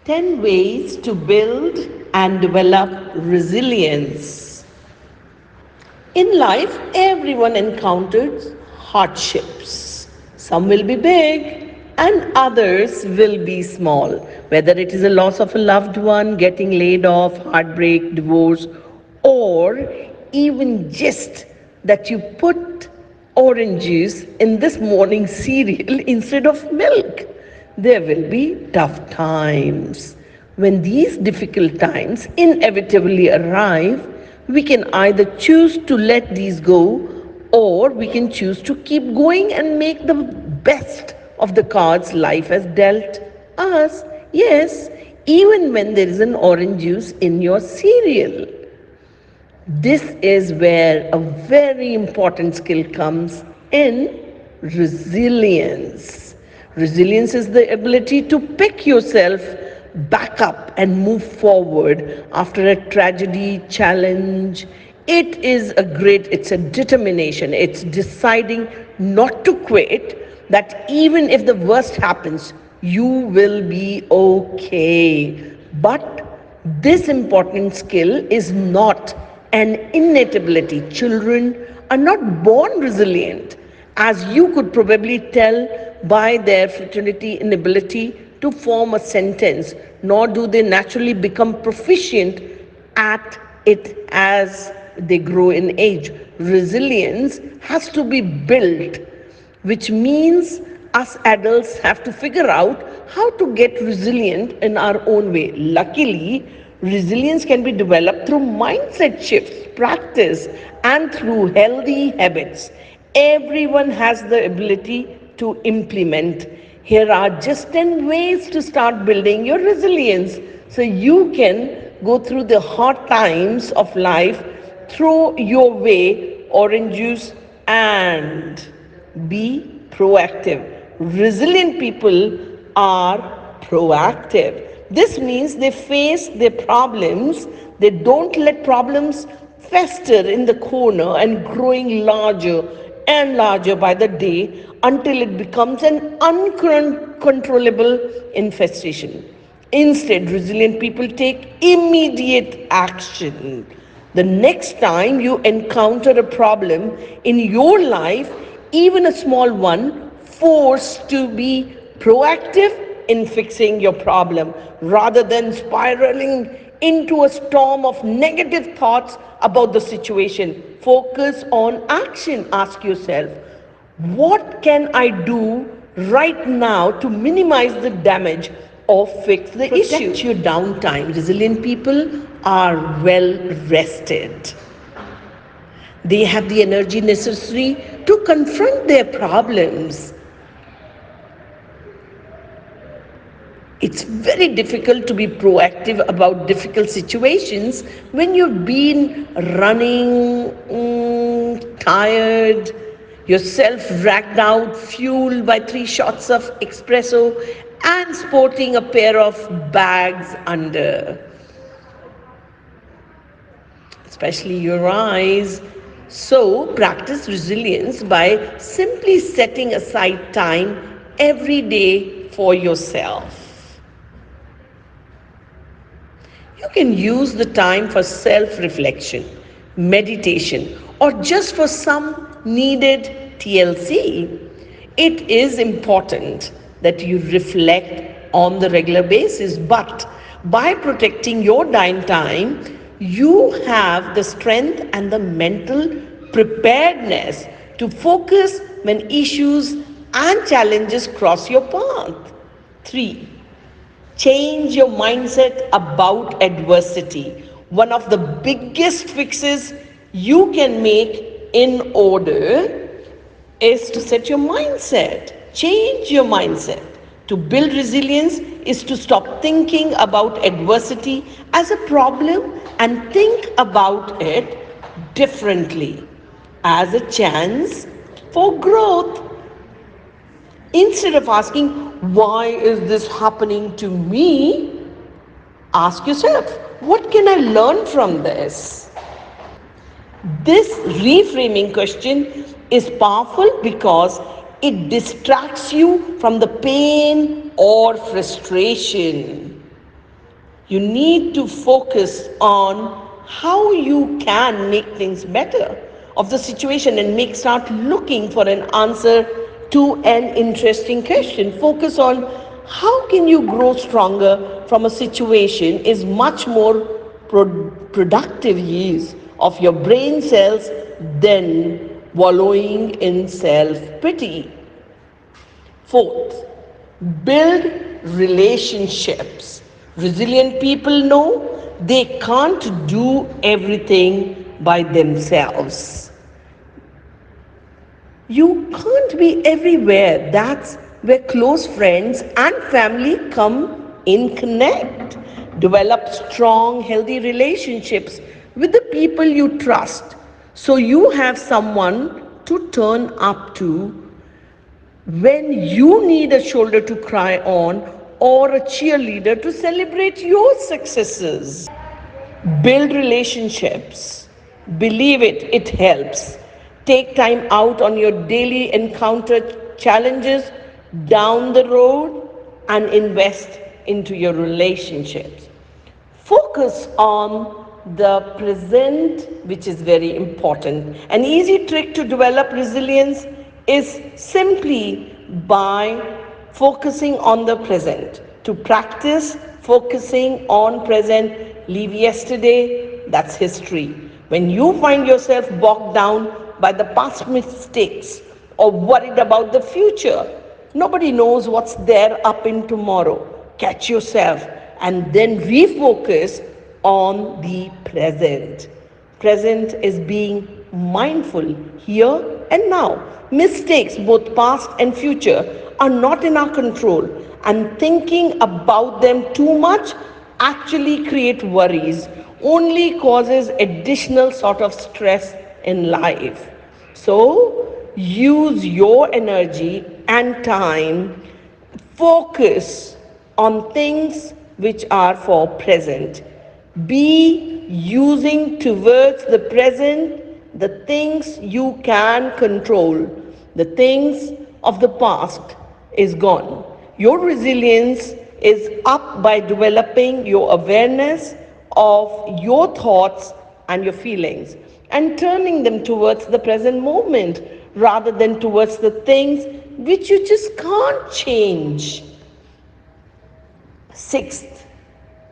10 ways to build and develop resilience. In life, everyone encounters hardships. Some will be big and others will be small. Whether it is a loss of a loved one, getting laid off, heartbreak, divorce, or even just that you put orange juice in this morning cereal instead of milk. There will be tough times. When these difficult times inevitably arrive, we can either choose to let these go or we can choose to keep going and make the best of the cards life has dealt us. Yes, even when there is an orange juice in your cereal. This is where a very important skill comes in: resilience. Resilience is the ability to pick yourself back up and move forward after a tragedy, challenge. It's a determination. It's deciding not to quit, that even if the worst happens, you will be okay. But this important skill is not an innate ability. Children are not born resilient, as you could probably tell by their fraternity inability to form a sentence, nor do they naturally become proficient at it as they grow in age. Resilience has to be built, which means us adults have to figure out how to get resilient in our own way. Luckily, resilience can be developed through mindset shifts, practice, and through healthy habits. Everyone has the ability to implement. Here are just 10 ways to start building your resilience so you can go through the hard times of life, throw your way orange juice, and be proactive. Resilient people are proactive. This means they face their problems, they don't let problems fester in the corner and growing larger and larger by the day until it becomes an uncontrollable infestation. Instead, resilient people take immediate action. The next time you encounter a problem in your life, even a small one, forced to be proactive in fixing your problem rather than spiraling into a storm of negative thoughts about the situation. Focus on action. Ask yourself, what can I do right now to minimize the damage or fix the issue? Protect your downtime. Resilient people are well rested. They have the energy necessary to confront their problems. It's very difficult to be proactive about difficult situations when you've been running, tired, yourself ragged out, fueled by 3 shots of espresso, and sporting a pair of bags under, especially your eyes. So, practice resilience by simply setting aside time every day for yourself. You can use the time for self reflection, meditation, or just for some needed TLC. It is important that you reflect on the regular basis, but by protecting your downtime, you have the strength and the mental preparedness to focus when issues and challenges cross your path. 3. Change your mindset about adversity. One of the biggest fixes you can make in order is to set your mindset. Change your mindset. To build resilience is to stop thinking about adversity as a problem and think about it differently, as a chance for growth. Instead of asking, why is this happening to me? Ask yourself, what can I learn from this? This reframing question is powerful because it distracts you from the pain or frustration. You need to focus on how you can make things better of the situation and make start looking for an answer to an interesting question. Focus on how can you grow stronger from a situation is much more productive use of your brain cells than wallowing in self pity. Fourth, build relationships. Resilient people know they can't do everything by themselves. You can't be everywhere. That's where close friends and family come in connect. Develop strong, healthy relationships with the people you trust so you have someone to turn up to when you need a shoulder to cry on or a cheerleader to celebrate your successes. Build relationships. Believe it, it helps. Take time out on your daily encounter challenges down the road and invest into your relationships. Focus on the present, which is very important. An easy trick to develop resilience is simply by focusing on the present. To practice focusing on present, leave yesterday, that's history. When you find yourself bogged down by the past mistakes or worried about the future, nobody knows what's there up in tomorrow. Catch yourself and then refocus on the present. Present is being mindful here and now. Mistakes, both past and future, are not in our control, and thinking about them too much actually create worries, only causes additional sort of stress in life. So use your energy and time, focus on things which are for present. Be using towards the present the things you can control. The things of the past is gone. Your resilience is up by developing your awareness of your thoughts and your feelings and turning them towards the present moment rather than towards the things which you just can't change. Sixth,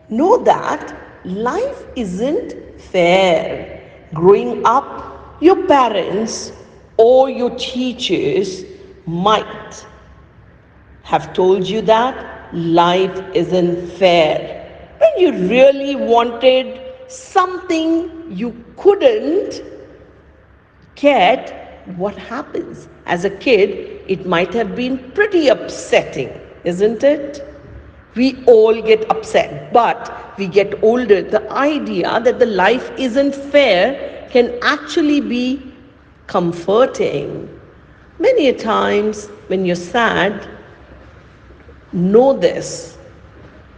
know that life isn't fair. Growing up, your parents or your teachers might have told you that life isn't fair. When you really wanted something you couldn't get, what happens? As a kid, it might have been pretty upsetting, isn't it? We all get upset, but we get older. The idea that the life isn't fair can actually be comforting. Many a times when you're sad, know this,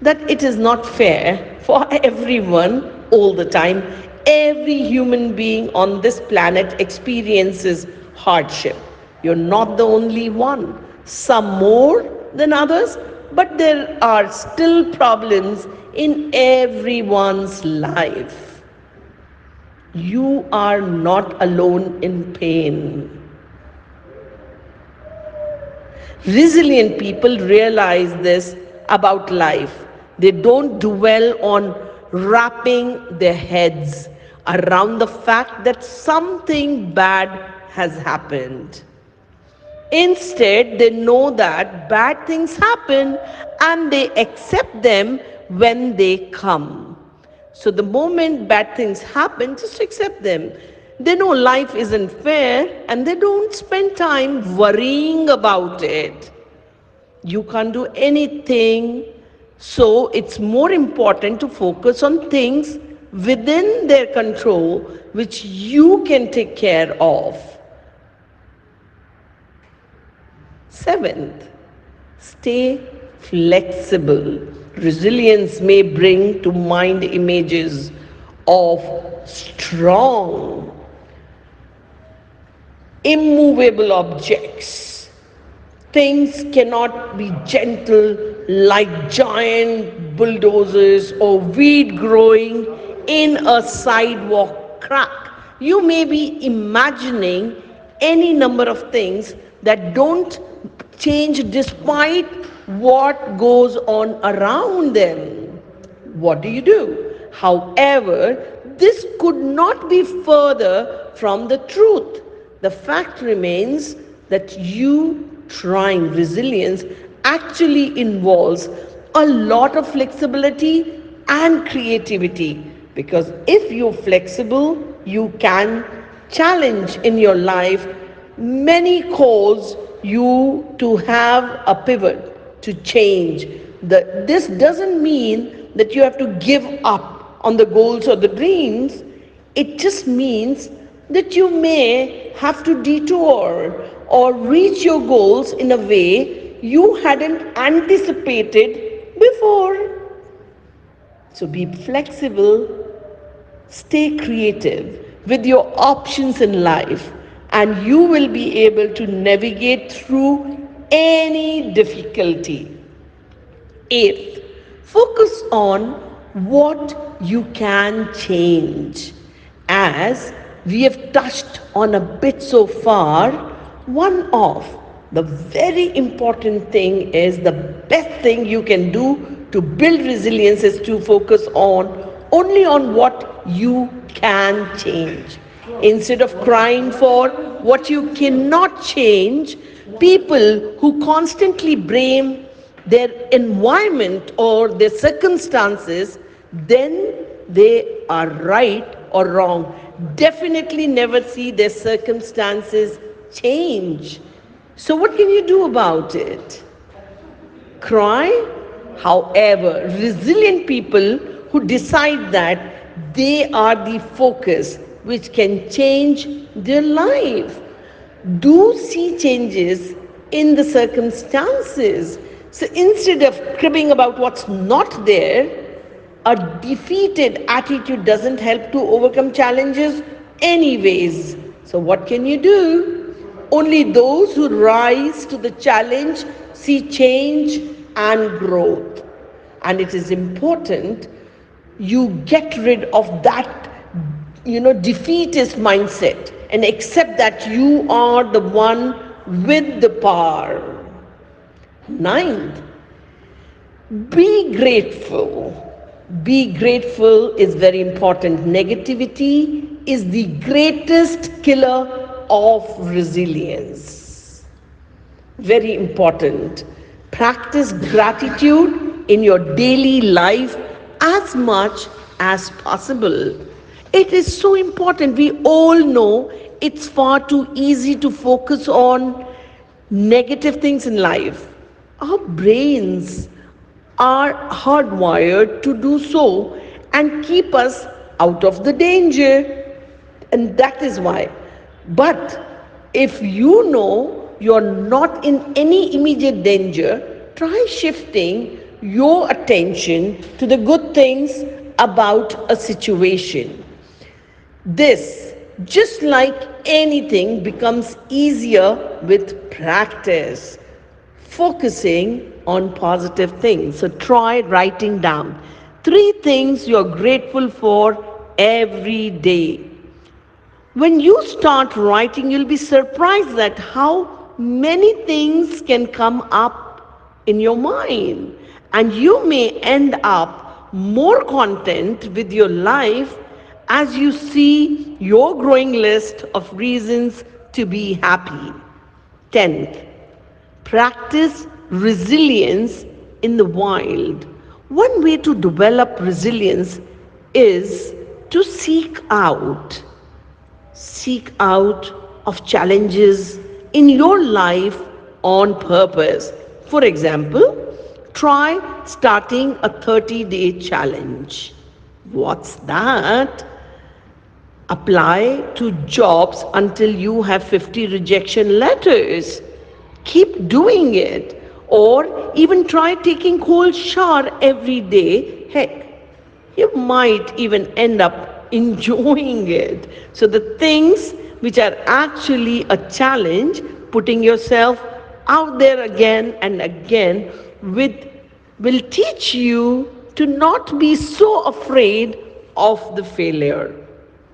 that it is not fair for everyone all the time. Every human being on this planet experiences hardship. You're not the only one. Some more than others, but there are still problems in everyone's life. You are not alone in pain. Resilient people realize this about life. They don't dwell on wrapping their heads around the fact that something bad has happened. Instead, they know that bad things happen and they accept them when they come. So, the moment bad things happen, just accept them. They know life isn't fair and they don't spend time worrying about it. You can't do anything. So it's more important to focus on things within their control which you can take care of. Seventh, stay flexible. Resilience may bring to mind images of strong, immovable objects. Things cannot be gentle like giant bulldozers or weed growing in a sidewalk crack. You may be imagining any number of things that don't change despite what goes on around them. What do you do? However, this could not be further from the truth. The fact remains that you trying resilience actually involves a lot of flexibility and creativity, because if you're flexible, you can challenge in your life many cause you to have a pivot to change. This doesn't mean that you have to give up on the goals or the dreams. It just means that you may have to detour or reach your goals in a way you hadn't anticipated before. So be flexible, stay creative with your options in life, and you will be able to navigate through any difficulty. Eighth, focus on what you can change. As we have touched on a bit so far, one of the very important thing is the best thing you can do to build resilience is to focus on only on what you can change. Instead of crying for what you cannot change, people who constantly blame their environment or their circumstances, then they are right or wrong. Definitely never see their circumstances change. So, what can you do about it? Cry? However, resilient people who decide that they are the focus which can change their life do see changes in the circumstances. So instead of cribbing about what's not there, a defeated attitude doesn't help to overcome challenges, anyways. So, what can you do? Only those who rise to the challenge see change and growth. And it is important you get rid of that, defeatist mindset and accept that you are the one with the power. Ninth, be grateful. Be grateful is very important. Negativity is the greatest killer of resilience. Very important. Practice gratitude in your daily life as much as possible. It is so important. We all know it's far too easy to focus on negative things in life. Our brains are hardwired to do so and keep us out of the danger. And that is why. But if you know you're not in any immediate danger, try shifting your attention to the good things about a situation. This, just like anything, becomes easier with practice. Focusing on positive things. So try writing down 3 things you're grateful for every day. When you start writing, you'll be surprised at how many things can come up in your mind. And you may end up more content with your life as you see your growing list of reasons to be happy. 10th, practice resilience in the wild. One way to develop resilience is to seek out of challenges in your life on purpose. For example, try starting a 30-day challenge. What's that? Apply to jobs until you have 50 rejection letters. Keep doing it. Or even try taking cold shower every day. Heck, you might even end up enjoying it. So the things which are actually a challenge, putting yourself out there again and again with will teach you to not be so afraid of the failure.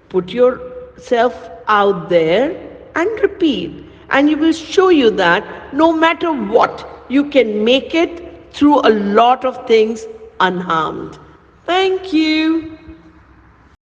Put yourself out there and repeat, and you will show you that no matter what, you can make it through a lot of things unharmed. Thank you.